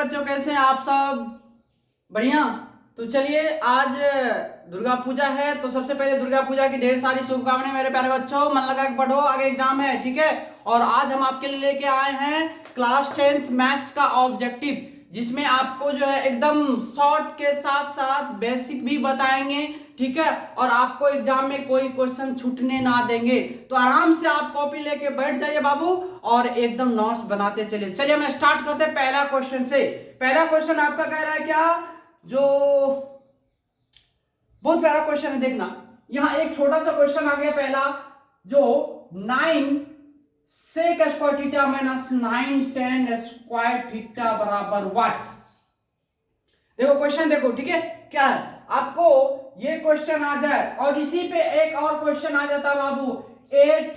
बच्चों, कैसे हैं आप सब? बढ़िया। तो चलिए, आज दुर्गा पूजा है, तो सबसे पहले दुर्गा पूजा की ढेर सारी शुभकामनाएं मेरे प्यारे बच्चों। मन लगा के पढ़ो, आगे एग्जाम है, ठीक है। और आज हम आपके लिए लेके आए हैं क्लास 10th मैथ्स का ऑब्जेक्टिव, जिसमें आपको जो है एकदम शॉर्ट के साथ साथ बेसिक भी बताएंगे, ठीक है। और आपको एग्जाम में कोई क्वेश्चन छूटने ना देंगे। तो आराम से आप कॉपी लेके बैठ जाइए बाबू, और एकदम नोट्स बनाते चलिए। चलिए मैं स्टार्ट करते हैं पहला क्वेश्चन से। पहला क्वेश्चन आपका कह रहा है क्या, जो बहुत प्यारा क्वेश्चन है, देखना। यहां एक छोटा सा क्वेश्चन आ गया पहला, जो 9 sec square theta minus 9 tan square theta बराबर व्हाट। देखो क्वेश्चन, देखो ठीक है क्या है। आपको ये क्वेश्चन आ जाए और इसी पे एक और क्वेश्चन आ जाता बाबू, 8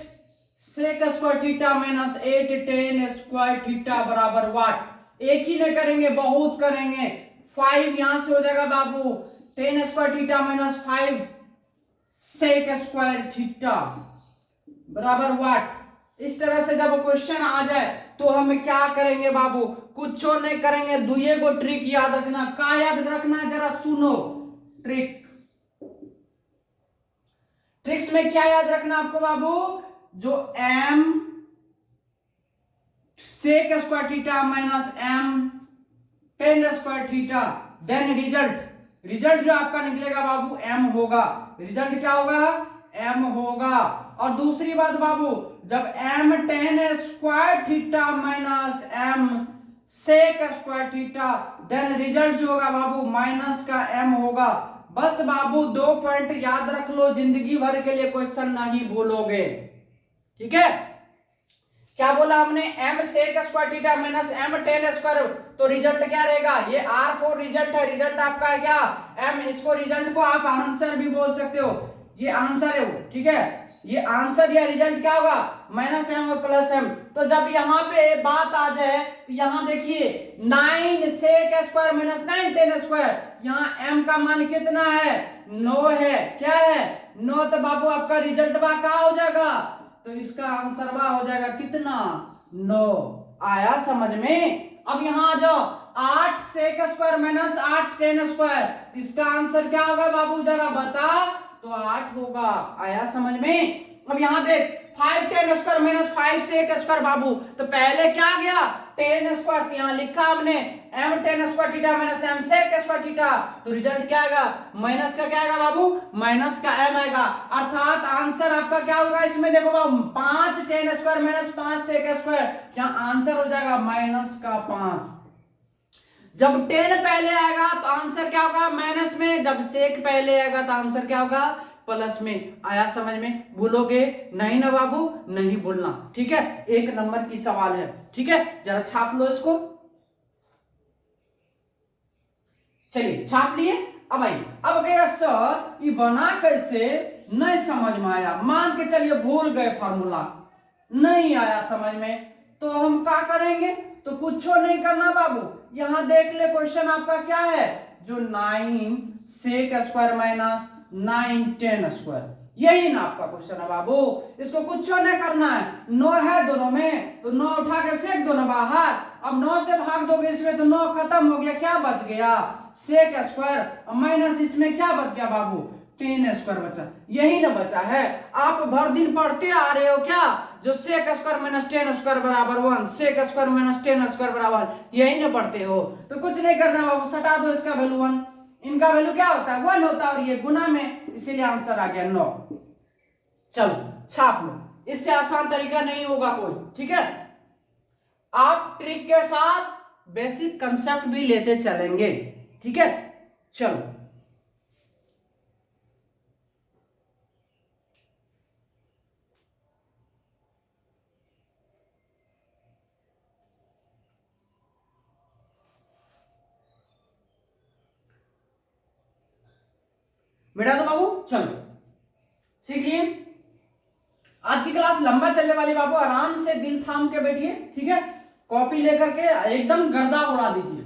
sec square theta minus 8 tan square theta बराबर व्हाट। एक ही नहीं करेंगे, बहुत करेंगे। 5 यहां से हो जाएगा बाबू, tan square theta minus 5 sec square theta बराबर व्हाट। इस तरह से जब क्वेश्चन आ जाए तो हम क्या करेंगे बाबू, कुछ नहीं करेंगे, दुए को ट्रिक याद रखना। का याद रखना है, जरा सुनो। ट्रिक, ट्रिक्स में क्या याद रखना आपको बाबू, जो m sec square theta minus m tan square theta, then result जो आपका निकलेगा बाबू m होगा। रिजल्ट क्या होगा, m होगा। और दूसरी बात बाबू, जब m tan square theta minus m sec square theta, then result जो होगा बाबू माइनस का m होगा। बस बाबू 2 पॉइंट याद रख लो, जिंदगी भर के लिए क्वेश्चन नहीं भूलोगे, ठीक है। क्या बोला हमने, m sec square theta minus m tan square, तो रिजल्ट क्या रहेगा, ये R4 रिजल्ट है। रिजल्ट आपका है क्या, m। इसको रिजल्ट को आप आंसर भी बोल सकते हो, ये आंसर है वो, ठीक है। ये आंसर या रिजल्ट क्या होगा, माइनस m और प्लस m। तो जब यहाँ पे बात आ जाए तो यहाँ देखिए 9 sec square minus 9 tan square, यहाँ m का मान कितना है, 9 है। क्या है, 9। तो बाबू आपका रिजल्ट बा क्या हो जाएगा, तो इसका आंसर बा हो जाएगा कितना, 9। आया समझ में। अब यहां आ जाओ, 8 sec square minus 8 tan square, इसका आंसर क्या होगा बाबू, जरा बता। तो 8 होगा। आया समझ में। अब यहां देख, 5 tan square minus 5 sec square बाबू, तो पहले क्या आ गया, tan स्क्वायर। यहां लिखा हमने m tan square theta minus m sec square theta, तो रिजल्ट क्या आएगा, माइनस का क्या आएगा बाबू, माइनस का m आएगा। अर्थात आंसर आपका क्या होगा इसमें, देखो बाबू 5 tan square minus 5 sec square, यहाँ आंसर हो जाएगा माइनस का 5। जब 10 पहले आएगा तो आंसर क्या होगा, माइनस में। जब सेक पहले आएगा तो आंसर क्या होगा, प्लस में। आया समझ में, भूलोगे नहीं ना बाबू, नहीं भूलना, ठीक है। 1 नंबर की सवाल है, ठीक है। जरा छाप लो इसको। चलिए छाप लिए। अब आइए, अब कहेगा सर ये बना कैसे, नहीं समझ में आया। मान के चलिए भूल गए फार्मूला, नहीं आया समझ में, तो हम क्या करेंगे, तो कुछ नहीं करना बाबू। यहां देख ले क्वेश्चन आपका क्या है, जो 9 sec square minus 9 tan square, यही ना आपका क्वेश्चन है बाबू। इसको कुछ नहीं करना है, 9 है दोनों में, तो 9 उठा के फेंक दो ना बाहर। अब 9 से भाग दोगे इसमें तो 9 खत्म हो गया, क्या बच गया, सेक स्क्वायर। माइनस इसमें क्या बच गया बाबू, tan स्क्वायर बचा। यही ना बचा है। आप भर दिन पढ़ते आ रहे हो क्या, जो sec square minus tan square बराबर 1, sec square minus tan square बराबर, यही ना पढ़ते हो। तो कुछ नहीं करना बाबू, सटा दो इसका वैल्यू 1। इनका वैल्यू क्या होता है, 1 होता है, और ये गुना में, इसीलिए आंसर आ गया 9। चलो छाप लो, इससे आसान तरीका नहीं होगा कोई, ठीक है। आप ट्रिक के साथ बेसिक कंसेप्ट भी लेते चलेंगे, ठीक है। चलो बेटा, तो बाबू चलो सीख लिए। आज की क्लास लंबा चलने वाली बाबू, आराम से दिल थाम के बैठिए, ठीक है। कॉपी लेकर के एकदम गर्दा उड़ा दीजिए।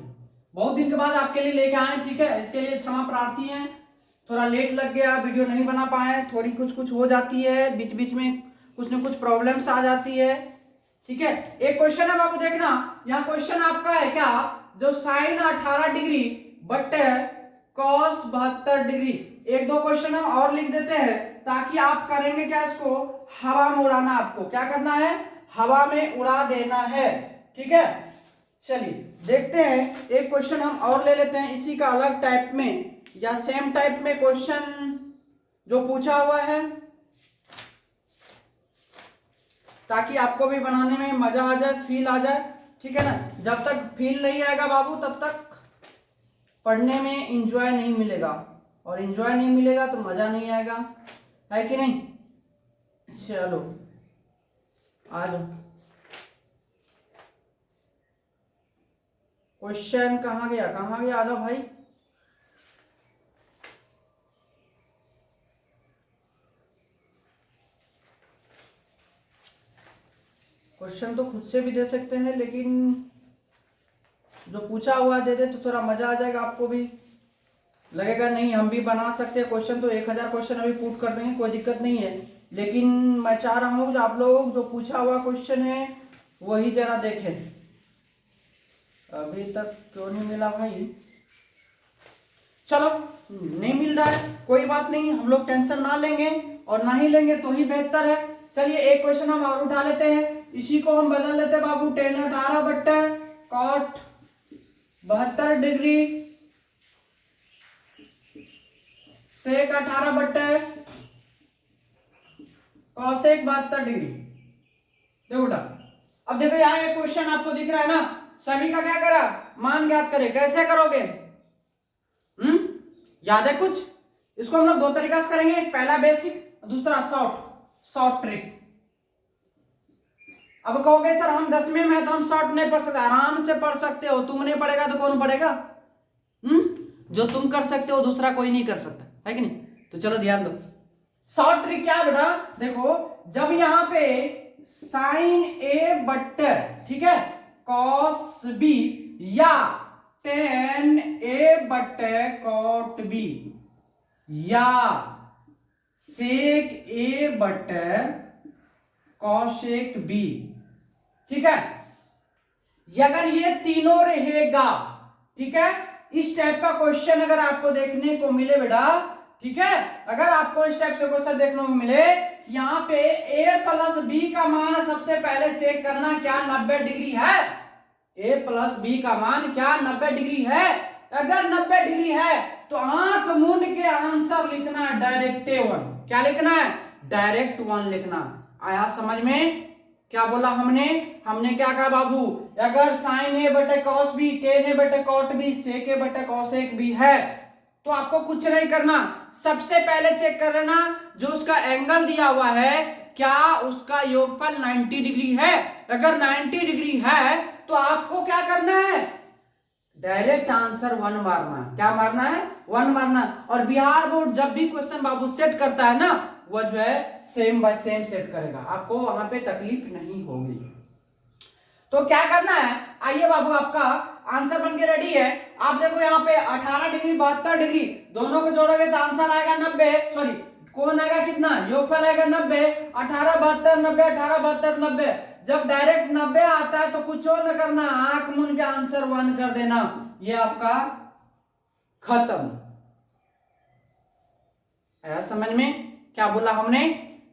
बहुत दिन के बाद आपके लिए लेके आए, ठीक है। इसके लिए क्षमा प्रार्थी हैं, थोड़ा लेट लग गया, वीडियो नहीं बना पाए, थोड़ी कुछ हो जाती है, बीच बीच में कुछ न कुछ प्रॉब्लम्स आ जाती है, ठीक है। एक क्वेश्चन है बाबू, देखना यहाँ क्वेश्चन आपका है क्या, जो sine 18 degree but cos 72 degree. एक दो क्वेश्चन हम और लिख देते हैं ताकि आप करेंगे क्या, इसको हवा में उड़ाना, आपको क्या करना है, हवा में उड़ा देना है, ठीक है। चलिए देखते हैं, एक क्वेश्चन हम और ले लेते हैं इसी का अलग टाइप में या सेम टाइप में क्वेश्चन जो पूछा हुआ है, ताकि आपको भी बनाने में मजा आ जाए, फील आ जाए, ठीक है ना। जब तक फील नहीं आएगा बाबू तब तक पढ़ने में एंजॉय नहीं मिलेगा, और एंजॉय नहीं मिलेगा तो मजा नहीं आएगा, है कि नहीं। चलो आ जाओ, क्वेश्चन कहाँ गया, आ जाओ भाई। क्वेश्चन तो खुद से भी दे सकते हैं, लेकिन जो पूछा हुआ दे दे तो थोड़ा मजा आ जाएगा, आपको भी लगेगा नहीं हम भी बना सकते हैं क्वेश्चन। तो 1000 क्वेश्चन अभी पुट कर देंगे, कोई दिक्कत नहीं है, लेकिन मैं चाह रहा हूँ जो आप लोग जो पूछा हुआ क्वेश्चन है वही जरा देखें। अभी तक क्यों नहीं मिला भाई, चलो नहीं मिल रहा है कोई बात नहीं, हम लोग टेंशन ना लेंगे, और ना ही लेंगे तो ही बेहतर है। चलिए एक क्वेश्चन हम और उठा लेते हैं, इसी को हम बदल लेते हैं बाबू, tan 18 बट्टा cot 72 डिग्री sec 18 बट्टा cosec 72 डिग्री। देखो बेटा, अब देखो यहाँ एक क्वेश्चन आपको दिख रहा है ना, सभी का क्या करा, मान ज्ञात करे, कैसे करोगे, याद है कुछ। इसको हम लोग दो तरीका से करेंगे, एक पहला बेसिक, दूसरा शॉर्ट ट्रिक। अब कहोगे सर हम 10वीं में है तो हम शॉर्ट नहीं पढ़ सकते, आराम से पढ़ सकते हो, तुम नहीं पढ़ेगा तो कौन पढ़ेगा, जो तुम कर सकते हो दूसरा कोई नहीं कर सकता, है कि नहीं। तो चलो ध्यान दो, शॉर्ट ट्रिक क्या बेटा, देखो जब यहाँ पे साइन ए बट्टर, ठीक है, कॉस बी या टेन ए बट्टे कॉट बी या सेक ए बट्टे कॉसेक बी, ठीक है, अगर ये तीनों रहेगा, ठीक है, इस टाइप का क्वेश्चन अगर आपको देखने को मिले बेटा, ठीक है, अगर आपको इस टाइप से क्वेश्चन देखने को मिले, यहाँ पे a प्लस बी का मान सबसे पहले चेक करना क्या 90 डिग्री है, a प्लस बी का मान क्या 90 डिग्री है। अगर 90 डिग्री है तो आंख मूंद के आंसर लिखना है, डायरेक्ट 1। क्या लिखना है, डायरेक्ट 1 लिखना। आया समझ में, क्या बोला हमने क्या कहा बाबू, अगर साइन ए बटे कॉस बी, टेन ए बटे कॉट बी, सेक ए बटे कॉसेक बी है, तो आपको कुछ नहीं करना, सबसे पहले चेक कर लेना जो उसका एंगल दिया हुआ है क्या उसका योगफल 90 डिग्री है। अगर 90 डिग्री है तो आपको क्या करना है, डायरेक्ट आंसर 1 मारना। क्या मारना है, 1 मारना। और बिहार बोर्ड जब भी क्वेश्चन बाबू सेट करता है ना, वो जो है सेम बाय सेम सेट करेगा, आपको वहां पे तकलीफ नहीं होगी। तो क्या करना है, आइए बाबू आपका आंसर बन के रेडी है। आप देखो यहाँ पे 18 डिग्री 72 डिग्री दोनों को जोड़ोगे तो आंसर आएगा 90, सॉरी कौन आएगा कितना, योगफल आएगा 90, 18 72 90, 18 72 90। जब डायरेक्ट 90 आता है तो कुछ और न करना, आंख मूंद के आंसर 1 कर देना, ये आपका खत्म। आया समझ में, क्या बोला हमने,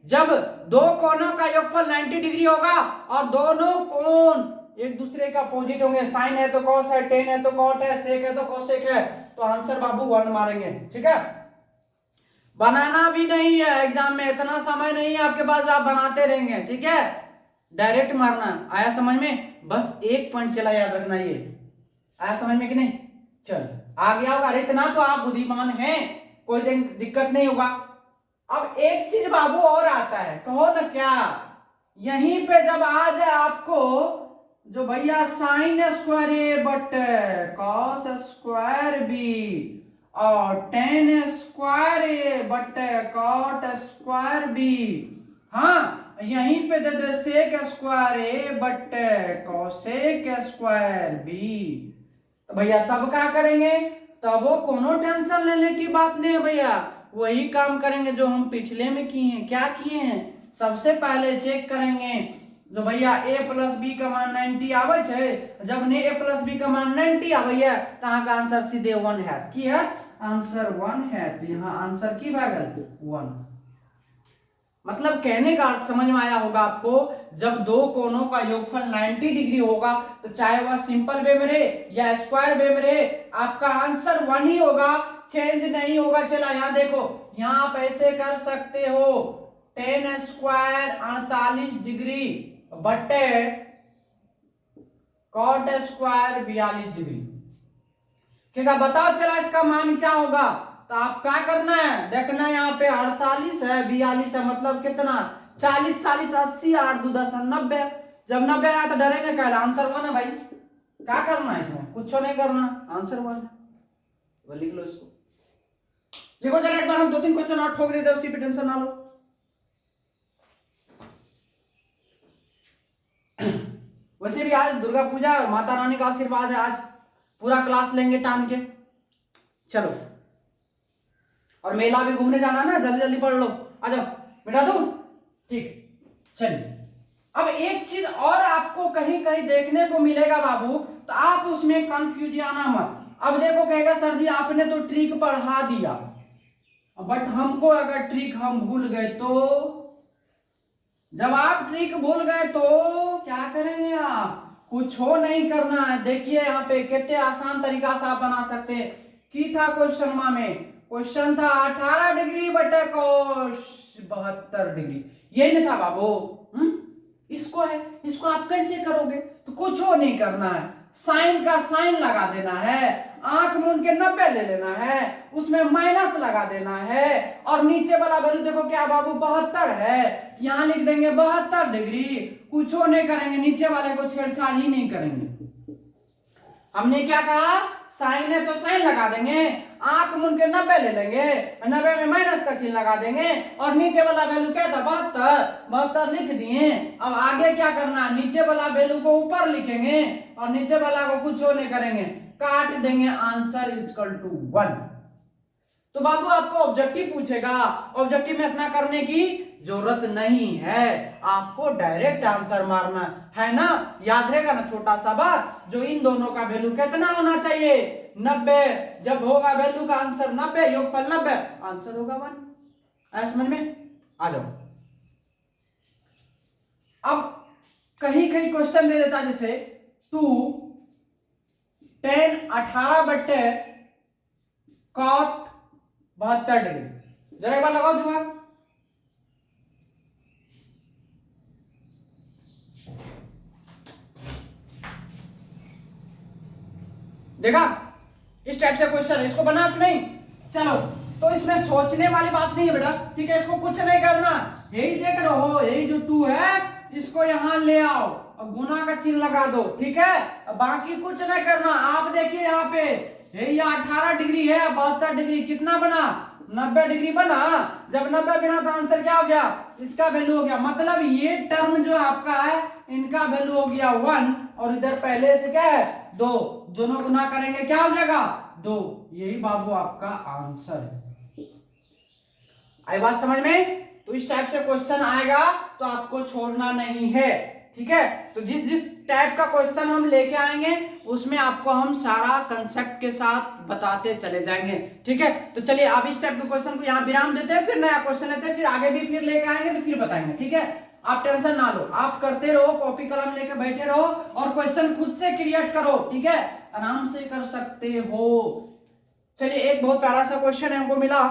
जब दो कोनों का योगफल 90 डिग्री होगा और दोनों कोण एक दूसरे का अपोजिट होंगे, साइन है तो कॉस है, टेन है तो कॉट है, सेक है तो कॉसेक है, तो आंसर बाबू 1 मारेंगे। ठीक है, बनाना भी नहीं है एग्जाम में, इतना समय नहीं है आपके पास, आप बनाते रहेंगे। ठीक है, डायरेक्ट मारना। आया समझ में, बस एक पॉइंट चला याद रखना, ये आया समझ में कि नहीं, चल आ गया होगा, इतना तो आप बुद्धिमान हैं, कोई दिक्कत नहीं होगा। अब एक चीज बाबू और आता है, कहो ना क्या, यहीं पे जब आ जाए आपको जो भैया sine square A but cos square B और tan square A but cot square B, हाँ यहीं पे दे दे sec square A but cosec square B, तो भैया तब क्या करेंगे, तब वो कोनो टेंशन लेने की बात नहीं है भैया, वही काम करेंगे जो हम पिछले में किए हैं। क्या किए हैं, सबसे पहले चेक करेंगे जो भैया a प्लस बी का मान 90 आवे छे, जब ने a प्लस बी का मान 90 आवे तो यहाँ का आंसर सीधे 1 है। की है आंसर 1 है, तो यहाँ आंसर की भागल 1। मतलब कहने का अर्थ समझ में आया होगा आपको, जब दो कोनों का योगफल 90 डिग्री होगा तो चाहे वह सिंपल वे में रहे या स्क्वायर वे में रहे, आपका आंसर 1 ही होगा, चेंज नहीं होगा। चला यहाँ देखो, यहाँ आप ऐसे कर सकते हो 10 स्क्वायर 48 डिग्री बटे कॉट स्क्वायर 42 डिग्री। क्या बताओ चला इसका मान क्या होगा? तो आप क्या करना है, देखना यहाँ पे 48 है 42 है, मतलब कितना 40 40 80 8 2 10 90। जब 90 आया तो डरेंगे क्या, आंसर 1 है भाई। क्या करना है इसमें, कुछ नहीं करना, आंसर 1 है। वो लिख लो इसको, लिखो जरा एक बार, हम 2-3 क्वेश्चन और ठोक देते हैं, उसी पे टेंशन ना लो। वैसे भी आज दुर्गा पूजा और माता रानी का आशीर्वाद है, आज पूरा क्लास लेंगे टान के। चलो, और मेला भी घूमने जाना ना, जल्दी जल्दी पढ़ लो, आ जाओ बेटा दो, ठीक। चलिए, अब एक चीज और आपको कहीं कहीं देखने को मिलेगा बाबू, तो आप उसमें कंफ्यूज आना मत। अब देखो कहेगा सर जी आपने तो ट्रिक पढ़ा दिया, बट हमको अगर ट्रिक हम भूल गए तो, जब आप ट्रिक भूल गए तो क्या करेंगे आप? कुछ हो नहीं करना है। देखिए यहाँ पे कितने आसान तरीका से आप बना सकते हैं। की था क्वेश्चन में, क्वेश्चन था 18 डिग्री बटे cos 72 डिग्री, यही नहीं था बाबू। इसको है, इसको आप कैसे करोगे? तो कुछ हो नहीं करना है, साइन का साइन लगा देना है, आंख मूंद के 90 ले लेना है, उसमें माइनस लगा देना है, और नीचे वाला वैल्यू देखो क्या बाबू 72 है, यहां लिख देंगे 72 डिग्री। कुछ हो नहीं करेंगे, नीचे वाले को छेड़छाड़ ही नहीं करेंगे। हमने क्या कहा, साइन है तो साइन लगा देंगे, आंख मूंद के 90 ले लेंगे, 90 में माइनस का चिन्ह लगा देंगे, और नीचे वाला वैल्यू क्या था 72 लिख दिए। अब आगे क्या करना, नीचे वाला वैल्यू को ऊपर लिखेंगे और नीचे वाला को कुछ नहीं करेंगे, काट देंगे, आंसर इक्वल टू 1। तो बाबू आपको ऑब्जेक्टिव पूछेगा, ऑब्जेक्टिव में इतना करने की जरूरत नहीं है, आपको डायरेक्ट आंसर मारना है ना। याद रहेगा ना छोटा सा बात, जो इन दोनों का वैल्यू कितना होना चाहिए 90, जब होगा वैल्यू का आंसर 90, योगफल 90, आंसर होगा 1। समझ में आ जाओ। अब कहीं कहीं क्वेश्चन दे देता, जैसे 10 18 बट्टे कॉट 72 डिग्री, जरा एक बार लगाओ दिमाग। देखा, इस टाइप से क्वेश्चन, इसको बना कि नहीं? चलो, तो इसमें सोचने वाली बात नहीं है बेटा, ठीक है, इसको कुछ नहीं करना, यही देख रहे हो, यही जो 2 है इसको यहां ले आओ और गुना का चिन्ह लगा दो, ठीक है, बाकी कुछ नहीं करना। आप देखिए यहाँ पे यही 18 डिग्री है, 72 डिग्री, कितना बना 90 डिग्री बना। जब 90 बना तो आंसर क्या हो गया, इसका वैल्यू हो गया, मतलब ये टर्म जो आपका है इनका वैल्यू हो गया 1, और इधर पहले से क्या है 2, दोनों गुना करेंगे क्या हो जाएगा 2। यही बाबू आपका आंसर है। आई बात समझ में? तो इस टाइप से क्वेश्चन आएगा तो आपको छोड़ना नहीं है, ठीक है। तो जिस जिस टाइप का क्वेश्चन हम लेके आएंगे उसमें आपको हम सारा कंसेप्ट के साथ बताते चले जाएंगे, ठीक है। तो चलिए अब इस टाइप के क्वेश्चन को यहाँ विराम देते हैं, फिर नया क्वेश्चन लेते हैं, फिर आगे भी फिर लेके आएंगे तो फिर बताएंगे, ठीक है। आप टेंशन ना लो, आप करते रहो, कॉपी कलम लेके बैठे रहो और क्वेश्चन खुद से क्रिएट करो, ठीक है, आराम से कर सकते हो। चलिए एक बहुत प्यारा सा क्वेश्चन हमको मिला।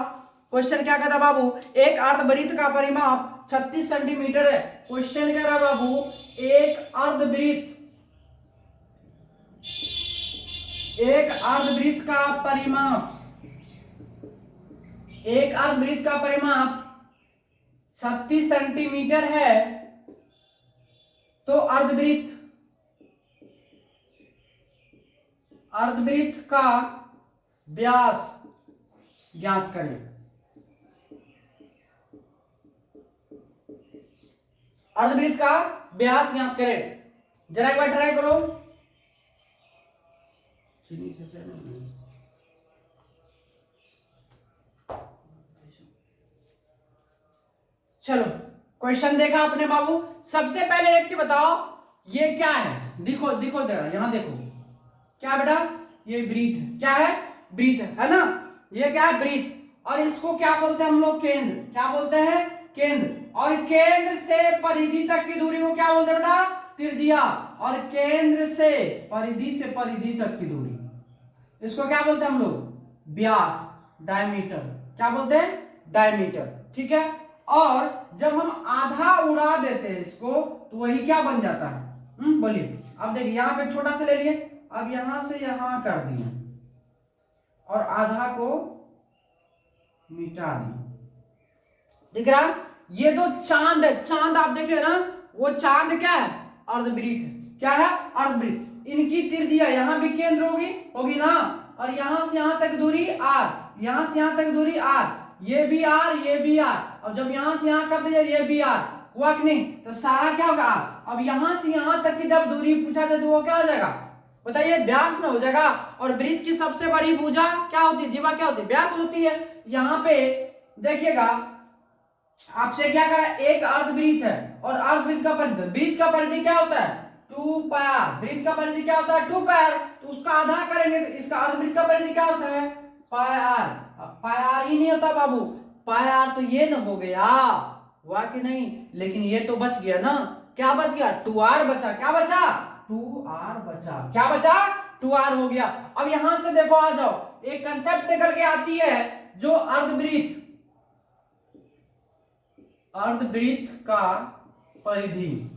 क्वेश्चन क्या कहता बाबू, एक अर्धवृत्त का परिमाप 36 सेंटीमीटर है। क्वेश्चन कह रहा बाबू एक अर्धवृत्त का परिमाप, एक अर्धवृत्त का परिमाप 36 सेंटीमीटर है, तो अर्धवृत्त का व्यास ज्ञात करें। अर्धवृत्त का व्यास ज्ञात करें, जरा एक बार ट्राई करो। चलो क्वेश्चन देखा आपने बाबू। सबसे पहले एक चीज बताओ, ये क्या है? दिखो दिखो जरा, यहां देखो क्या बेटा, ये ब्रीथ क्या है? ब्रीथ है ना, ये क्या है? ब्रीथ। और इसको क्या बोलते हैं हम लोग? केंद्र। क्या बोलते हैं? केंद्र। और केंद्र से परिधि तक की दूरी को क्या बोलते हैं बेटा? त्रिज्या। और केंद्र से परिधि तक की दूरी, इसको क्या बोलते हैं हम लोग? व्यास, डायमीटर। क्या बोलते हैं? डायमीटर। ठीक है। और जब हम आधा उड़ा देते हैं इसको, तो वही क्या बन जाता है? बोलिए। अब देखिए यहां पे छोटा सा ले लिए, अब यहां से यहां कर दिए और आधा को मिटा दिए। दिख रहा? ये तो चांद है, चांद आप देखिए ना, वो चांद क्या है? अर्धवृत्त। क्या है? अर्धवृत्त। इनकी त्रिज्या यहां भी केंद्र होगी ना, और यहां से यहां तक दूरी r, यहां से यहां तक दूरी r, ये भी r, ये भी r। और जब यहां से यहां कर दीजिए, ये भी r हुआ कि नहीं? तो सारा क्या होगा? r। अब यहां से यहां तक की जब दूरी पूछा जाए तो वो क्या हो जाएगा? बताइए, व्यास ना हो जाएगा। और वृत्त की सबसे बड़ी भुजा क्या होती है? जीवा क्या होती है? व्यास होती है। यहाँ पे देखिएगा, आपसे क्या करा? एक अर्धवृत्त है और अर्धवृत्त का परिधि, वृत्त का परिधि क्या होता है? 2 पाई। वृत्त का परिधि क्या होता है? 2 पाई। तो उसका आधा करेंगे तो इसका अर्धवृत्त का परिधि क्या होता है? पाई आर। पाई आर ही नहीं होता बाबू, पाई आर तो ये न हो गया, हुआ कि नहीं? लेकिन ये तो बच गया ना। क्या बच गया? 2r बचा। क्या बचा? 2r बचा। क्या बचा? 2r हो गया। अब यहां से देखो, आ जाओ, एक कंसेप्ट निकल के आती है, जो अर्धवृत्त का परिधि।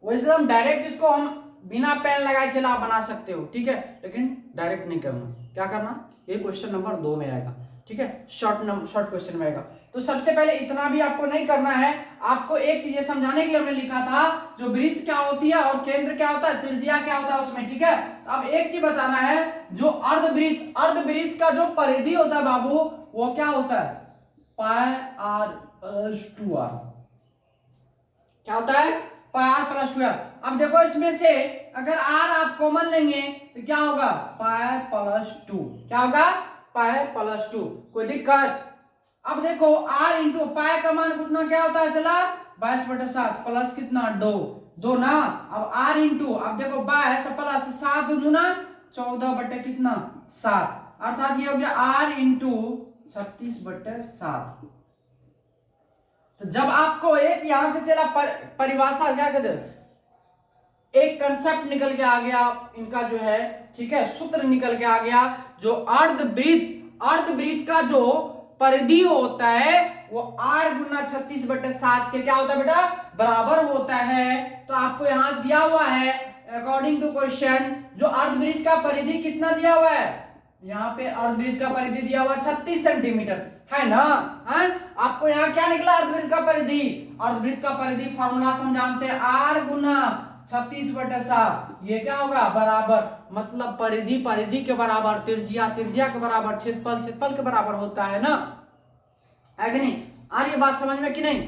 वैसे हम डायरेक्ट इसको हम बिना पेन लगाए चला बना सकते हो, ठीक है, लेकिन डायरेक्ट नहीं करना। क्या करना? ये क्वेश्चन नंबर 2 में आएगा, ठीक है, शॉर्ट क्वेश्चन में आएगा। तो सबसे पहले इतना भी आपको नहीं करना है, आपको एक चीज समझाने के लिए हमने लिखा था, जो वृत्त क्या होती है और केंद्र क्या होता है, त्रिज्या क्या होता है उसमें, ठीक है। अब एक चीज बताना है, जो अर्धवृत्त का जो परिधि होता है बाबू, वो क्या होता है? पाई आर प्लस 2r। क्या होता है? पाई आर प्लस 2r। अब देखो, इसमें से अगर r आप कॉमन लेंगे तो क्या होगा? Pi plus 2। क्या होगा? Pi plus 2। कोई दिक्कत? अब देखो, r इंटू पाई का मान कितना क्या होता है? चला 22/7 प्लस कितना? 2 ना। अब r इंटू, अब देखो 22 प्लस 7 दूना 14 कितना? 7, अर्थात ये हो गया r इंटू 36/7। तो जब आपको एक यहां से चला परिभाषा क्या कहते हैं, एक कंसेप्ट निकल के आ गया इनका जो है, ठीक है, सूत्र निकल के आ गया, जो अर्धवृत्त का जो परिधि होता है वो r गुना 36/7 के क्या होता है बेटा? बराबर होता है। तो आपको यहां दिया हुआ है, अकॉर्डिंग टू क्वेश्चन, जो अर्धवृत्त का परिधि कितना दिया हुआ है? यहाँ पे अर्धवृत्त का परिधि दिया हुआ 36 सेंटीमीटर है ना। है? आपको यहाँ क्या निकला? अर्धवृत्त का परिधि। अर्धवृत्त का परिधि फॉर्मूला हम जानते हैं, r गुना 36/7। ये क्या होगा? बराबर, मतलब परिधि के बराबर, त्रिज्या के बराबर, क्षेत्रफल के बराबर होता है ना, है कि नहीं? आ रही है बात समझ में कि नहीं?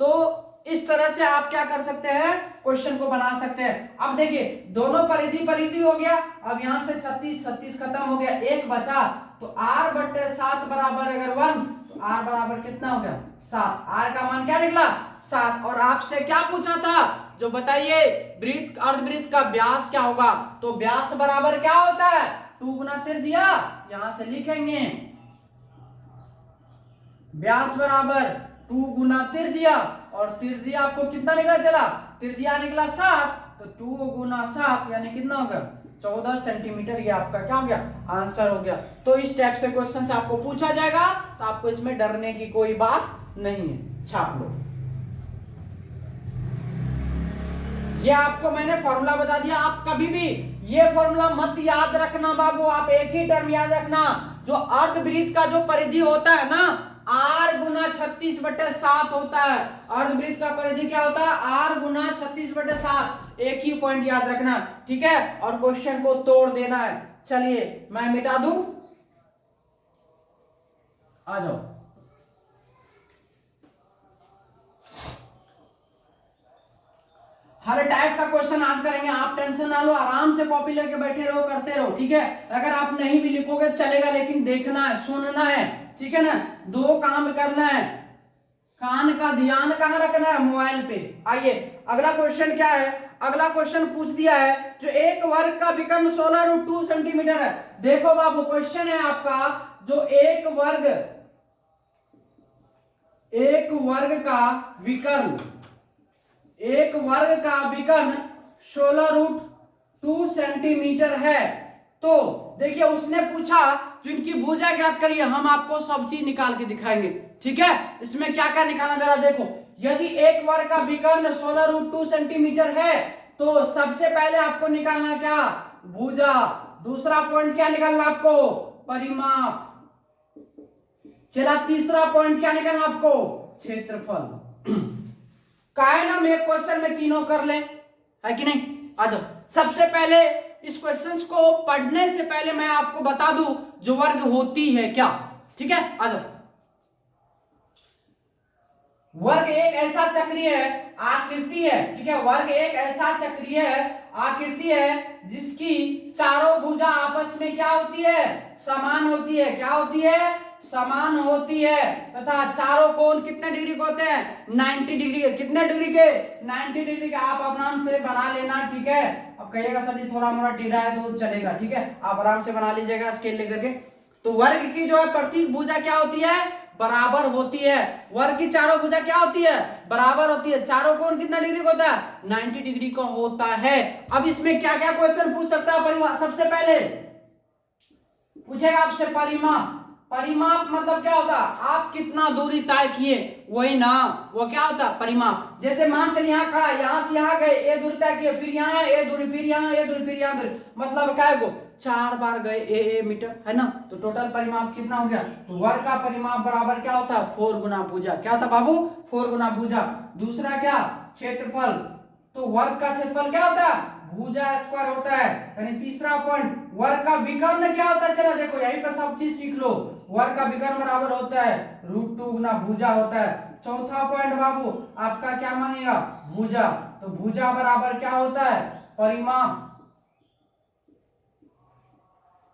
तो इस तरह से आप क्या कर सकते हैं? क्वेश्चन को बना सकते हैं। अब देखिए, दोनों परिधि हो गया। अब यहां से 36 खत्म हो गया, एक बचा, तो r/7 बराबर अगर 1, तो r बराबर कितना हो गया? 7। r का मान क्या निकला? 7। और आपसे क्या पूछा था? जो बताइए, अर्धवृत्त का व्यास क्या होगा? तो व्यास बराबर क्या होता है? 2 गुना त्रिज्या। यहां से लिखेंगे, व्यास बराबर 2 गुना त्रिज्या, और त्रिज्या आपको कितना निकला? चला त्रिज्या निकला 7, तो 2 गुना 7 यानी कितना हो गया? 14 सेंटीमीटर। ये आपका क्या हो गया? आंसर हो गया। तो इस टाइप से क्वेश्चन से आपको पूछा जाएगा, तो आपको इसमें डरने की कोई बात नहीं है। छाप लो। ये आपको मैंने फॉर्मूला बता दिया। आप कभी भी ये फॉर्मूला मत याद रखना बाबू, आप एक ही टर्म याद रखना, जो अर्धवृत्त का जो परिधि होता है ना, r गुना 36/7 होता है। अर्धवृत्त का परिधि क्या होता है? r गुना 36/7। एक ही पॉइंट याद रखना, ठीक है, और क्वेश्चन को तोड़ देना है। चलिए मैं मिटा दूं, आ जाओ। हर टाइप का क्वेश्चन आज करेंगे, आप टेंशन ना लो, आराम से कॉपी लेके बैठे रहो, करते रहो, ठीक है। अगर आप नहीं भी लिखोगे चलेगा, लेकिन देखना है, सुनना है, ठीक है ना, 2 काम करना है। कान का ध्यान कहाँ रखना है, मोबाइल पे। आइए अगला क्वेश्चन क्या है, अगला क्वेश्चन पूछ दिया है जो एक वर्ग का विकर्ण 16√2 सेंटीमीटर है। देखो बाबू क्वेश्चन है आपका जो एक वर्ग का विकर्ण, एक वर्ग का विकर्ण 16√2 सेंटीमीटर है। तो देखिए उसने पूछा जो इनकी भुजा ज्ञात करिए, हम आपको सब चीज निकाल के दिखाएंगे, ठीक है। इसमें क्या क्या निकालना जरा देखो, यदि एक वर्ग का विकर्ण 16√2 सेंटीमीटर है तो सबसे पहले आपको निकालना क्या, भुजा। दूसरा पॉइंट क्या निकालना आपको, परिमाप। चला तीसरा पॉइंट क्या निकालना आपको, क्षेत्रफल। काहे ना हम एक क्वेश्चन में तीनों कर लें, है कि नहीं। आ जाओ, सबसे पहले इस क्वेश्चंस को पढ़ने से पहले मैं आपको बता दूं जो वर्ग होती है क्या, ठीक है। आ जाओ, वर्ग एक ऐसा चक्रीय आकृति है, ठीक है। वर्ग एक ऐसा चक्रीय आकृति है जिसकी चारों भुजा आपस में क्या होती है, समान होती है। क्या होती है, समान होती है। तथा चारों कोण कितने डिग्री के होते हैं, 90 डिग्री के। कितने डिग्री के, 90 डिग्री के। आप आराम से बना लेना, ठीक है। अब कहिएगा सर जी थोड़ा मोड़ा टेढ़ा है तो चलेगा, ठीक है। आप आराम से बना लीजिएगा स्केल लेकर के। तो वर्ग की जो है प्रत्येक भुजा क्या होती है, बराबर होती है। वर्ग की चारों भुजा क्या होती है, बराबर होती है। चारों कोण कितना डिग्री का होता है, 90 डिग्री का होता है। अब इसमें क्या क्या क्वेश्चन पूछ सकता है, परिमाप। सबसे पहले पूछेगा आपसे परिमाप। परिमाप मतलब क्या होता है, आप कितना दूरी तय किए, वही ना, वो क्या होता है परिमाप। जैसे मान कर यहाँ खड़ा, यहाँ से यहाँ गए, ये दूरी तय किए, फिर यहाँ ये दूरी, फिर यहाँ ये दूरी, फिर यहाँ दूरी, मतलब क्या है, 4 बार गए ए मीटर, है ना। तो टोटल परिमाप कितना हो गया। तो वर्ग का परिमाप बराबर क्या होता है, 4 गुना भुजा। क्या होता है बाबू, 4 गुना भुजा। दूसरा क्या, क्षेत्रफल। तो वर्ग का क्षेत्रफल क्या होता है, भुजा स्क्वायर होता है। यानी तीसरा पॉइंट, वर्ग का विकर्ण क्या होता है, चलो देखो यहीं पर सब चीज सीख लो। वर्ग का विकर्ण बराबर होता है √2 गुना भुजा होता है। चौथा पॉइंट बाबू आपका क्या मानेगा, भुजा। तो भुजा बराबर क्या होता है, परिमाप।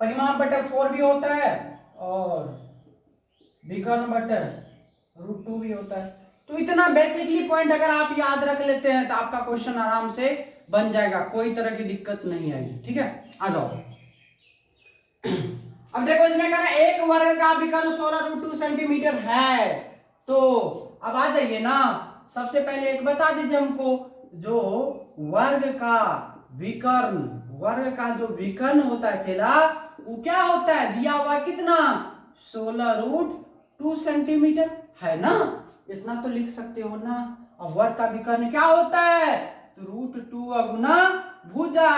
परिमाप बटे 4 भी होता है और विकर्ण बटे √2 भी होता है। तो इतना बेसिकली पॉइंट अगर आप याद रख लेते हैं तो आपका क्वेश्चन आराम से बन जाएगा, कोई तरह की दिक्कत नहीं आएगी, ठीक है। आ जाओ, अब देखो इसमें कह रहा है एक वर्ग का विकर्ण 16√2 सेंटीमीटर है। तो अब आ जाइए ना, सबसे पहले एक बता दीजिए हमको, जो वर्ग का विकर्ण, वर्ग का जो विकर्ण होता है चेला, वो क्या होता है, दिया हुआ कितना, 16√2 सेंटीमीटर, है ना। इतना तो लिख सकते हो ना। अब वर्ग का विकर्ण क्या होता है, तो √2 गुना भुजा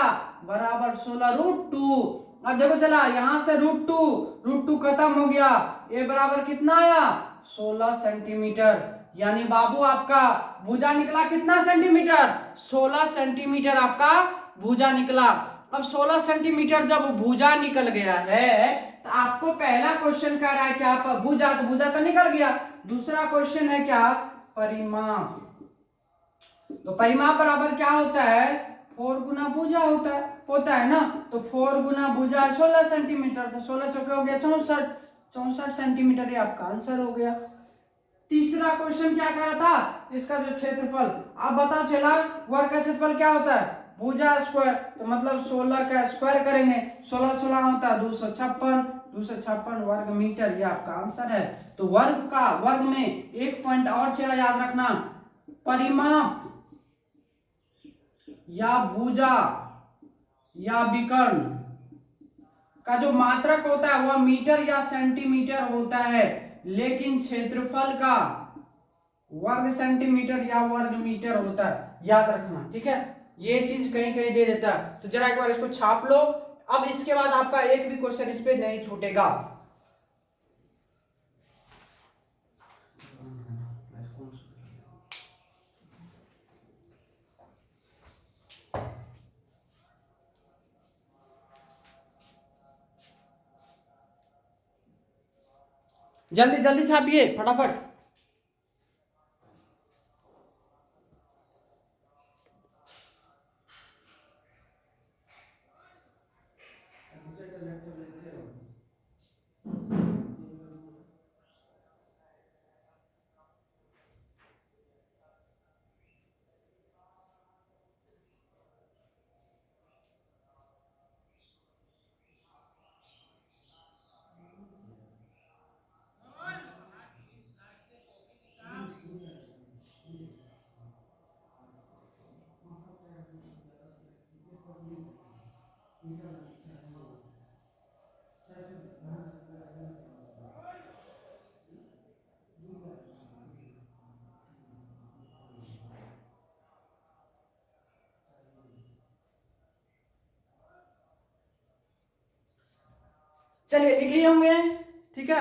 बराबर 16√2। अब देखो चला यहां से √2 खत्म हो गया, ये बराबर कितना आया, 16 सेंटीमीटर। यानी बाबू आपका भुजा निकला कितना सेंटीमीटर, 16 सेंटीमीटर आपका भुजा निकला। अब 16 सेंटीमीटर जब भुजा निकल गया है तो आपको पहला क्वेश्चन कह रहा है क्या, भुजा, तो भुजा तो निकल गया। दूसरा क्वेश्चन है क्या, परिमाप। तो परिमाप बराबर क्या होता है, 4 गुना भुजा होता है ना। तो 4 गुना भुजा 16 सेंटीमीटर, तो 16 चौके हो गया 64 सेंटीमीटर, ये आपका आंसर हो गया। तीसरा क्वेश्चन क्या कह रहा था, इसका जो क्षेत्रफल, आप बताओ चला वर्ग का क्षेत्रफल क्या होता है, भुजा स्क्वायर। तो मतलब 16 का स्क्वायर करेंगे, 16 16 होता है 256 वर्ग मीटर, ये आपका आंसर है। तो वर्ग में एक पॉइंट और चेहरा याद रखना, परिमाप या भुजा या विकर्ण का जो मात्रक होता है वह मीटर या सेंटीमीटर होता है, लेकिन क्षेत्रफल का वर्ग सेंटीमीटर या वर्ग मीटर होता है, याद रखना, ठीक है। ये चीज कहीं कहीं दे देता है, तो जरा एक बार इसको छाप लो। अब इसके बाद आपका एक भी क्वेश्चन इस पे नहीं छूटेगा। जल्दी जल्दी छापिए फटाफट। चलिए लिख लिए होंगे, ठीक है।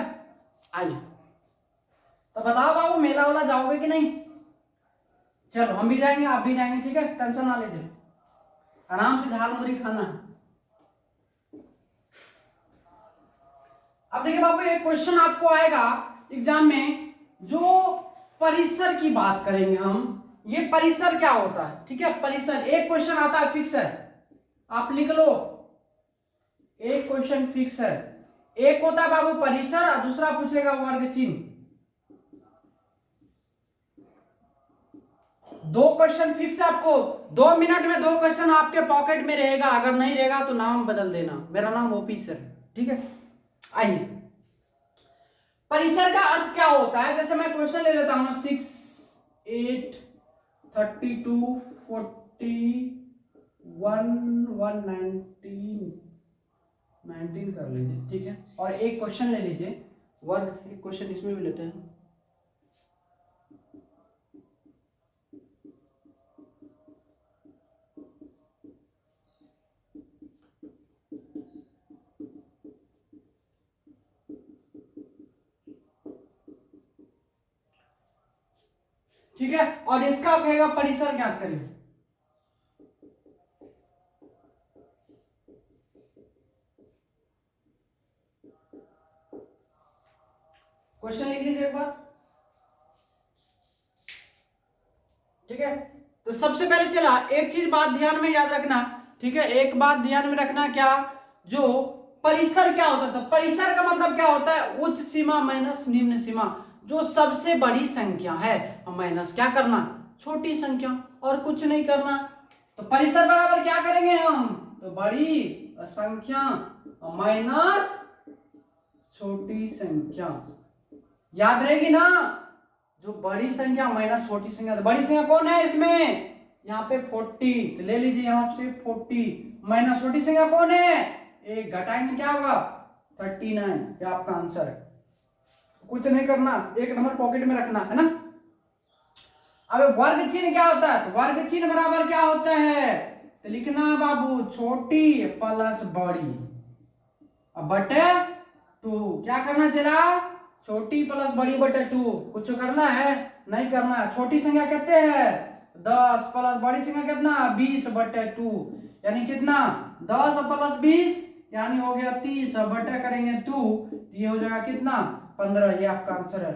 आइए तो बताओ बाबू, मेला वाला जाओगे कि नहीं? चलो हम भी जाएंगे, आप भी जाएंगे, ठीक है, टेंशन ना लीजिए, आराम से झाल मुरी खाना है। अब देखिए बाबू, एक क्वेश्चन आपको आएगा एग्जाम में, जो परिसर की बात करेंगे हम। ये परिसर क्या होता है, ठीक है, परिसर एक क्वेश्चन आता है, फिक्स है, आप लिख लो, एक क्वेश्चन फिक्स है। एक होता है बाबू परिसर और दूसरा पूछेगा वर्ग चिन्ह। दो क्वेश्चन फिक्स है आपको, 2 मिनट में 2 क्वेश्चन आपके पॉकेट में रहेगा, अगर नहीं रहेगा तो नाम बदल देना, मेरा नाम ओपी सर, ठीक है। आइए, परिसर का अर्थ क्या होता है, जैसे मैं क्वेश्चन ले लेता हूं, 6 8 32 41 119 19 कर लीजिए, ठीक है। और एक क्वेश्चन ले लीजिए वर्ग, एक क्वेश्चन इसमें भी लेते हैं। ठीक है, और इसका कहेगा परिसर ज्ञात करिए। क्वेश्चन लिख लीजिए एक बार, ठीक है। तो सबसे पहले चला, एक चीज बात ध्यान में याद रखना, ठीक है, एक बात ध्यान में रखना, क्या, जो परिसर क्या होता था, परिसर का मतलब क्या होता है, उच्च सीमा माइनस निम्न सीमा, जो सबसे बड़ी संख्या है माइनस क्या करना, छोटी संख्या, और कुछ नहीं करना। तो परिसर बराबर क्या करेंगे हम, तो बड़ी संख्या माइनस छोटी संख्या, याद रहेगी ना, जो बड़ी संख्या माइनस छोटी संख्या, तो बड़ी संख्या कौन है इसमें, यहाँ पे 40, तो ले लीजिए यहाँ से 40, माइनस छोटी संख्या कौन है, एक घटाएंगे क्या होगा 39, ये आपका आंसर है। कुछ नहीं करना, एक नंबर पॉकेट में रखना है ना। अब वर्ग चिन्ह क्या होता है, तो वर्ग चिन्ह बराबर क्या होता है, तो लिखना बाबू छोटी प्लस बड़ी, अब बटे 2, क्या करना चला, छोटी प्लस बड़ी बटे 2, कुछ करना है नहीं करना है। छोटी संख्या कितने है 10 प्लस बड़ी संख्या कितना 20 बटे 2, यानी कितना 10 प्लस 20 यानी हो गया 30, बटे करेंगे 2, ये हो जाएगा कितना 15, ये आपका आंसर है।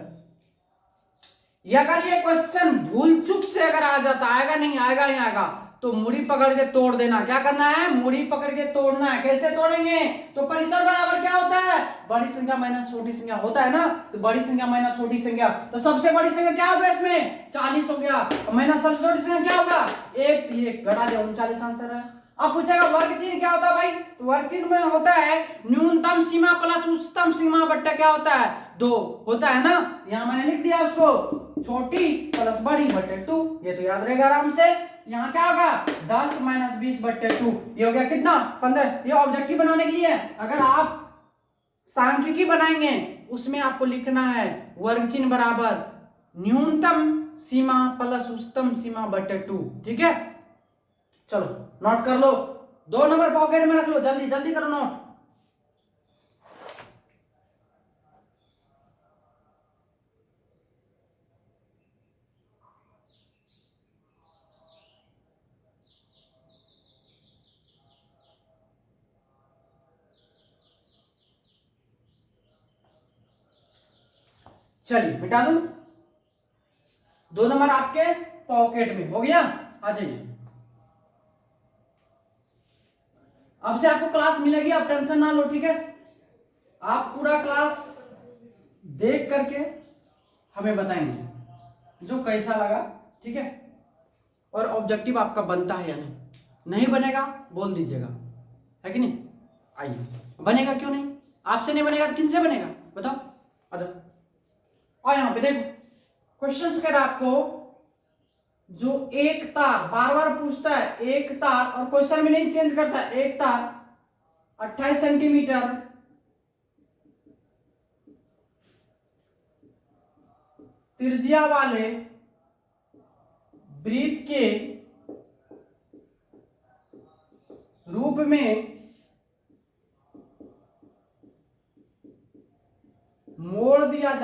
ये अगर ये क्वेश्चन भूल चूक से अगर आ जाता, आएगा नहीं आएगा ही आएगा, तो मुड़ी पकड़ के तोड़ देना, क्या करना है, मुड़ी पकड़ के तोड़ना है। कैसे तोड़ेंगे, तो परिसर बराबर क्या होता है, बड़ी संख्या माइनस छोटी संख्या होता है ना, तो बड़ी संख्या माइनस छोटी संख्या, तो सबसे बड़ी संख्या क्या होगा इसमें 40 हो गया, माइनस सबसे छोटी संख्या क्या होगा 1, ये घटा दे 39 आंसर है। अब पूछेगा वर्ग चिन्ह क्या होता है भाई, तो वर्ग चिन्ह में होता है न्यूनतम सीमा प्लस उच्चतम सीमा बट्टा क्या होता है 2 होता है ना, यहाँ मैंने लिख दिया उसको छोटी प्लस बड़ी बट्टे 2, ये तो याद रहेगा आराम से। यहाँ क्या होगा 10 माइनस 20 बट्टे 2, ये हो गया कितना 15। ये ऑब्जेक्टिव बनाने के लिए, अगर आप सांख्यिकी बनाएंगे उसमें आपको लिखना है वर्ग चिन्ह बराबर न्यूनतम सीमा प्लस उच्चतम सीमा बट्टे 2, ठीक है। चलो नोट कर लो, 2 नंबर पॉकेट में रख लो, जल्दी जल्दी करो नोट। चलिए मिटा दूं, 2 नंबर आपके पॉकेट में हो गया, आ जाइए। अब से आपको क्लास मिलेगी, आप टेंशन ना लो, ठीक है। आप पूरा क्लास देख करके हमें बताएंगे जो कैसा लगा, ठीक है, और ऑब्जेक्टिव आपका बनता है या नहीं, नहीं बनेगा बोल दीजिएगा, है कि नहीं। आइए, बनेगा क्यों नहीं, आपसे नहीं बनेगा तो किन से बनेगा बताओ, आ जाओ। और यहाँ पे देखो क्वेश्चंस कर आपको, जो एक तार बार बार पूछता है, एक तार, और क्वेश्चन में नहीं चेंज करता, एक तार 28 सेंटीमीटर त्रिज्या वाले वृत्त के रूप में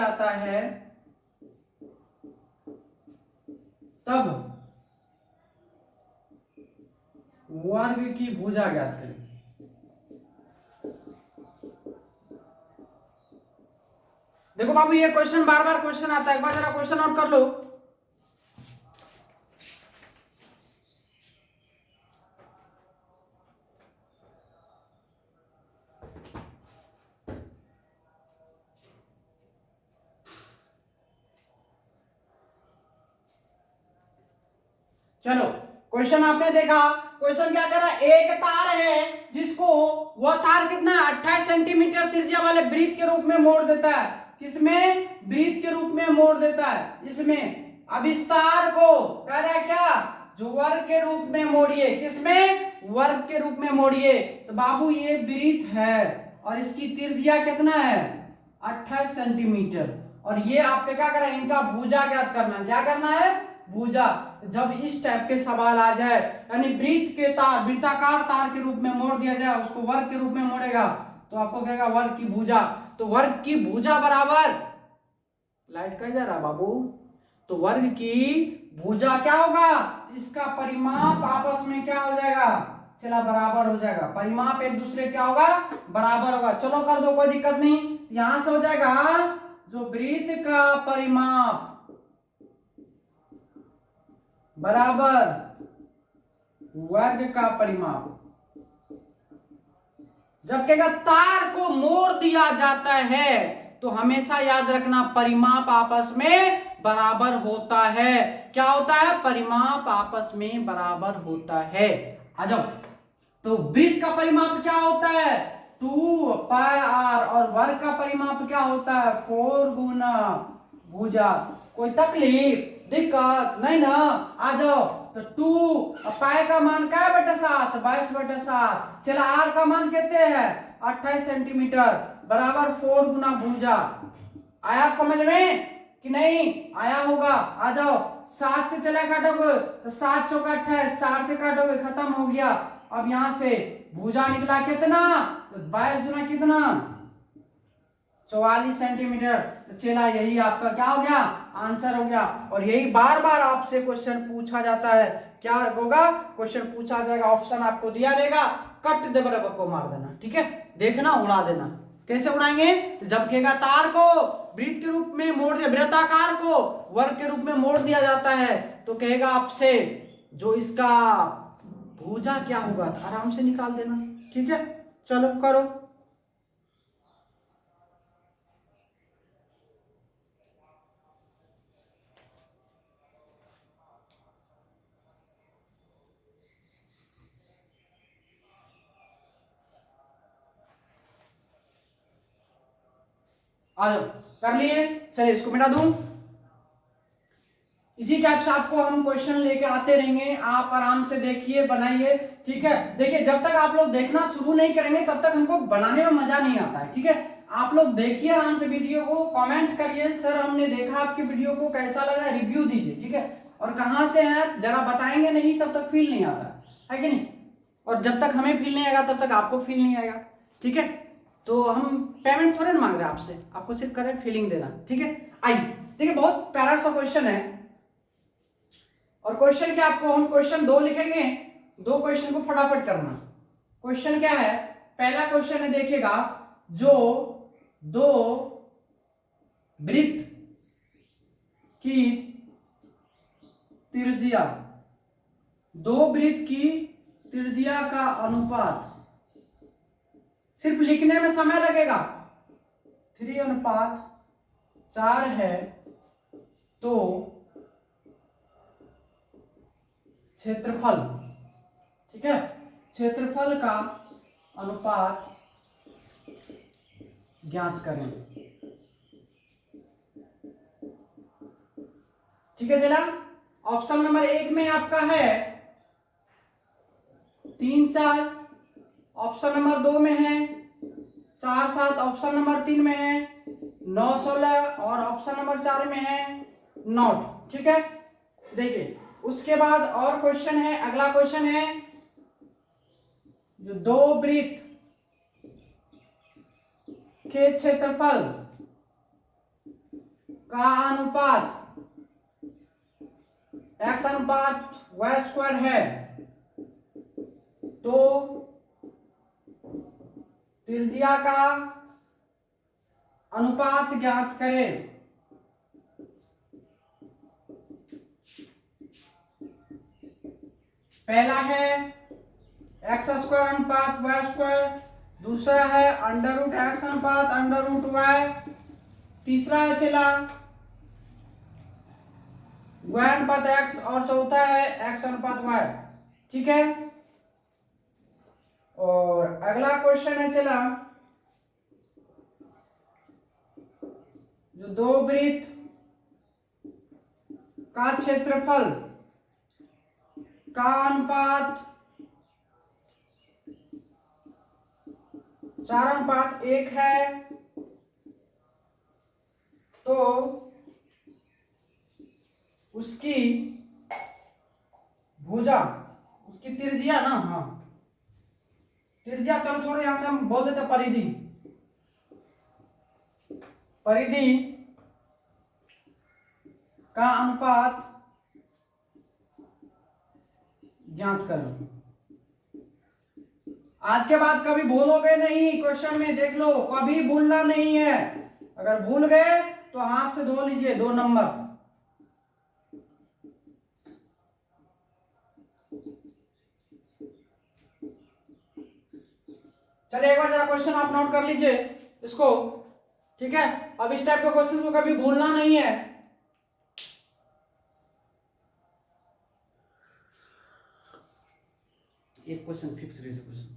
जाता है तब वर्ग की भुजा ज्ञात करें। देखो बाबू ये क्वेश्चन बार बार क्वेश्चन आता है, एक बार जरा क्वेश्चन नोट कर लो। चलो क्वेश्चन आपने देखा, क्वेश्चन क्या कर रहा है, एक तार है जिसको वह तार कितना 28 सेंटीमीटर त्रिज्या वाले वृत्त के रूप में मोड़ देता है। किसमें? वृत्त के रूप में मोड़ देता है इसमें। अब इस तार को कह रहा है क्या, जो वर्ग के रूप में मोड़िए। किसमें? वर्ग के रूप में मोड़िए। तो बाबू ये वृत्त है और इसकी त्रिज्या कितना है 28 सेंटीमीटर। और ये आपके क्या करना है, इनका भुजा ज्ञात करना। क्या करना है? भुजा। जब इस टाइप के सवाल आ जाए, यानी वृत्त के तार, वृत्ताकार तार के रूप में मोड़ दिया जाए, उसको वर्ग के रूप में मोड़ेगा तो आपको कहेगा वर्ग की भुजा। तो वर्ग की भुजा बराबर, लाइट कह जा रहा बाबू, तो वर्ग की भुजा क्या होगा, इसका परिमाप आपस में क्या हो जाएगा, चला बराबर हो जाएगा। परिमाप एक दूसरे क्या होगा, बराबर होगा। चलो कर दो, कोई दिक्कत नहीं। यहां से हो जाएगा जो वृत्त का परिमाप बराबर वर्ग का परिमाप। जब कहेगा तार को मोड़ दिया जाता है तो हमेशा याद रखना परिमाप आपस में बराबर होता है। क्या होता है? परिमाप आपस में बराबर होता है। आ जाओ, तो वृत्त का परिमाप क्या होता है 2 पाई r और वर्ग का परिमाप क्या होता है 4 गुना भुजा। कोई तकलीफ दिक्कत नहीं ना? आ जाओ, तो 2 पाई का मान क्या है बेटा 7, 22/7। चला r का मान कितने है 28 सेंटीमीटर बराबर 4 गुना भुजा। आया समझ में कि नहीं आया होगा? आ जाओ, 7 से चला काटोगे तो 7 चौका 28, 4 से काटोगे खत्म हो गया। अब यहां से भुजा निकला कितना, तो 22 गुना कितना 44 सेंटीमीटर। तो चला यही आपका क्या हो गया, आंसर हो गया। और यही बार बार आपसे क्वेश्चन पूछा जाता है। क्या होगा, क्वेश्चन पूछा जाएगा, ऑप्शन आपको दिया रहेगा, कट दे बराबर को मार देना। ठीक है, देखना उड़ा देना। कैसे उड़ाएंगे, तो जब कहेगा तार को वृत्त के रूप में मोड़ दिया, वृत्ताकार को वर्ग के रूप में मोड़ दिया जाता है, तो कहेगा आपसे जो इसका भुजा क्या होगा, आराम से निकाल देना। ठीक है, चलो करो। आ जाओ, कर लिए? चलिए इसको मिटा दूं। इसी टाइप से आपको हम क्वेश्चन लेके आते रहेंगे, आप आराम से देखिए, बनाइए। ठीक है, देखिए जब तक आप लोग देखना शुरू नहीं करेंगे तब तक हमको बनाने में मजा नहीं आता है। ठीक है, आप लोग देखिए आराम से वीडियो को, कमेंट करिए सर हमने देखा आपकी वीडियो को, कैसा लगा, रिव्यू दीजिए। ठीक है, और कहाँ से हैं जरा बताएंगे नहीं तब तक फील नहीं आता है कि नहीं? और जब तक हमें फील नहीं आएगा तब तक आपको फील नहीं आएगा। ठीक है, तो हम पेमेंट थोड़े ना मांग रहे हैं आपसे, आपको सिर्फ करें फीलिंग देना। ठीक है, आइए देखिए, बहुत प्यारा सा क्वेश्चन है। और क्वेश्चन क्या, आपको हम क्वेश्चन 2 लिखेंगे, 2 क्वेश्चन को फटाफट करना। क्वेश्चन क्या है, पहला क्वेश्चन है, देखिएगा, जो 2 वृत्त की त्रिज्या, 2 वृत्त की त्रिज्या का अनुपात, सिर्फ लिखने में समय लगेगा 3:4 है, तो क्षेत्रफल, ठीक है, क्षेत्रफल का अनुपात ज्ञात करें। ठीक है, चला ऑप्शन नंबर 1 में आपका है 3-4, ऑप्शन नंबर 2 में है 4-7, ऑप्शन नंबर 3 में है 9-16 और ऑप्शन नंबर 4 में है 9। ठीक है, देखिए उसके बाद और क्वेश्चन है, अगला क्वेश्चन है, जो 2 वृत्त के क्षेत्रफल का अनुपात x अनुपात y स्क्वायर है तो त्रिज्या का अनुपात ज्ञात करें। पहला है x स्क्वायर अनुपात y स्क्वायर, दूसरा है अंडर रूट x अनुपात अंडर रूट y, तीसरा है चला y अनुपात x और चौथा है x अनुपात y। ठीक है, और अगला क्वेश्चन है चला जो दो वृत्त का क्षेत्रफल का अनुपात 4:1 है तो उसकी भुजा, उसकी त्रिज्या ना, हाँ त्रिज्या, चलो छोड़ो यहां से हम बोल देते परिधि, परिधि का अनुपात ज्ञात करो। आज के बाद कभी भूलोगे नहीं, क्वेश्चन में देख लो, कभी भूलना नहीं है। अगर भूल गए तो हाथ से धो लीजिए 2 नंबर। चलिए एक बार जरा क्वेश्चन आप नोट कर लीजिए इसको। ठीक है, अब इस टाइप के क्वेश्चन को कभी भूलना नहीं है। एक क्वेश्चन फिक्स रहे क्वेश्चन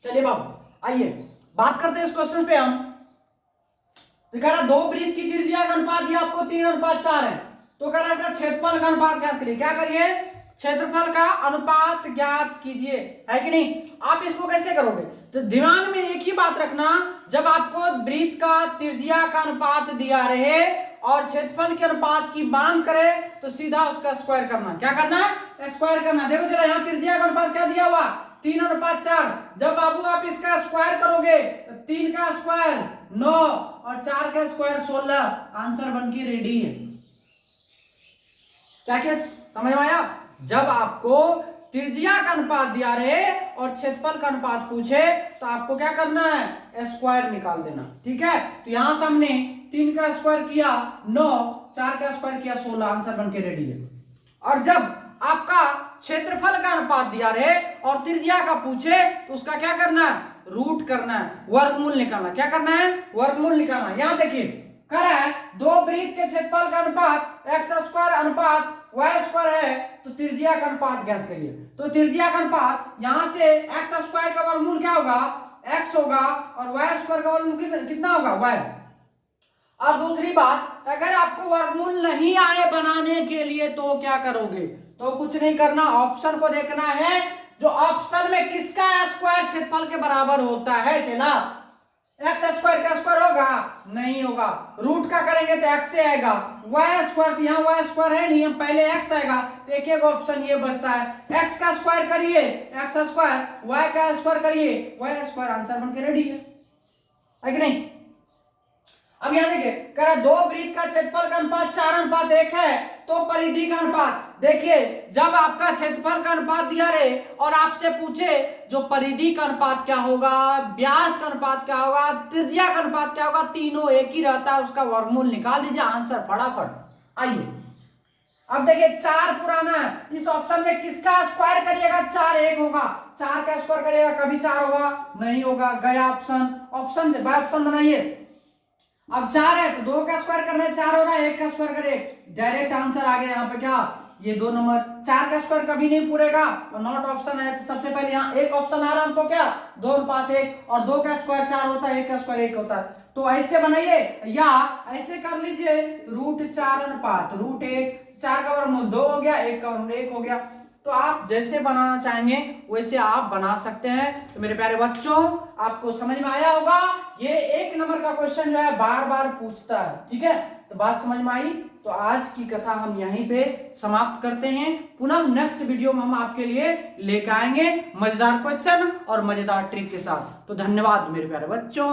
चलिए बाबू आइए बात करते हैं इस क्वेश्चन पे। हम कह रहा दो वृत्त की त्रिज्या का अनुपात ये आपको 3:4 है, तो कह रहा है इसका क्षेत्रफल का अनुपात ज्ञात करिए। क्या करिए? क्षेत्रफल का अनुपात ज्ञात कीजिए, है कि नहीं। आप इसको कैसे करोगे? तो दिमाग में एक ही बात रखना, जब आपको वृत्त का त्रिज्या का अनुपात दिया रहे और क्षेत्रफल के अनुपात की मांग करे तो सीधा उसका स्क्वायर करना। क्या करना? स्क्वायर करना। देखो चलो यहाँ त्रिज्या का अनुपात क्या दिया हुआ? 3:4। जब बाबू आप इसका स्क्वायर करोगे तो 3 का स्क्वायर 9 और 4 का स्क्वायर 16, आंसर बनके रेडी है। क्या समझ में आया? जब आपको त्रिज्या का अनुपात दिया रहे और क्षेत्रफल का अनुपात पूछे तो आपको क्या करना है? स्क्वायर निकाल देना। ठीक है, तो यहां से हमने 3 का स्क्वायर किया 9, 4 का स्क्वायर किया 16, आंसर बनके रेडी है। और जब आपका क्षेत्रफल का अनुपात दिया रहे और त्रिज्या का पूछे तो उसका क्या करना है? रूट करना है, वर्गमूल निकालना। क्या करना है? वर्गमूल निकालना। यहां देखिए कह रहा है दो वृत्त के क्षेत्रफल का अनुपात एक्स स्क्वायर अनुपात वाई स्क्वायर है, तो त्रिज्या का अनुपात ज्ञात करिए। तो त्रिज्या का अनुपात यहां से एक्स स्क्वायर का वर्गमूल क्या होगा? एक्स होगा, और वाई स्क्वायर का वर्गमूल कितना होगा? वाई। और दूसरी बात, अगर आपको वर्गमूल नहीं आए बनाने के लिए तो क्या करोगे? तो कुछ नहीं करना, ऑप्शन को देखना है, जो ऑप्शन में किसका स्क्वायर क्षेत्रफल के बराबर होता है। चला एक्स स्क्वायर का स्क्वायर होगा? नहीं होगा। रूट का करेंगे तो एक्स से आएगा। वाई स्क्वायर, यहाँ वाई स्क्वायर है नहीं, हम पहले एक्स आएगा, तो एक एक ऑप्शन ये बचता है। एक्स का स्क्वायर करिए एक्स स्क्वायर, वाई का स्क्वायर करिए वाई स्क्वायर, आंसर बनके रेडी है कि नहीं। अब यहां देखिए कह रहा दो वृत्त का क्षेत्रफल का अनुपात 4:1 है, तो परिधि का अनुपात देखिए, जब आपका क्षेत्रफल का अनुपात दिया रहे और आपसे पूछे जो परिधि का अनुपात क्या होगा, व्यास का अनुपात क्या होगा, त्रिज्या का अनुपात क्या होगा, तीनों एक ही रहता है, उसका वर्गमूल निकाल दीजिए, आंसर फटाफट। आइए अब देखिए 4 पुराना है, इस ऑप्शन में किसका स्क्वायर करिएगा 4 1 होगा, 4 का स्क्वायर करिएगा कभी 4 होगा नहीं होगा, गया ऑप्शन। ऑप्शन बाय ऑप्शन बनाइए। अब 4 है तो 2 का स्क्वायर करना है 4 हो रहा है, 1 का स्क्वायर करे, डायरेक्ट आंसर आ गया यहाँ पे क्या, ये 2 नंबर। 4 का स्क्वायर कभी नहीं पूरेगा और नॉट ऑप्शन है तो सबसे पहले यहाँ एक ऑप्शन आ रहा है हमको क्या 2:1, और 2 का स्क्वायर 4 होता है, 1 का स्क्वायर 1 होता है। तो ऐसे बनाइए या ऐसे कर लीजिए √4 √1, 4 का वर्गमूल 2 हो गया, 1 का वर्गमूल 1 हो गया। तो आप जैसे बनाना चाहेंगे वैसे आप बना सकते हैं। तो मेरे प्यारे बच्चों आपको समझ में आया होगा, ये 1 नंबर का क्वेश्चन जो है बार बार पूछता है, ठीक है। तो बात समझ में आई। तो आज की कथा हम यहीं पे समाप्त करते हैं, पुनः नेक्स्ट वीडियो में हम आपके लिए लेकर आएंगे मजेदार क्वेश्चन और मजेदार ट्रिक के साथ। तो धन्यवाद मेरे प्यारे बच्चों।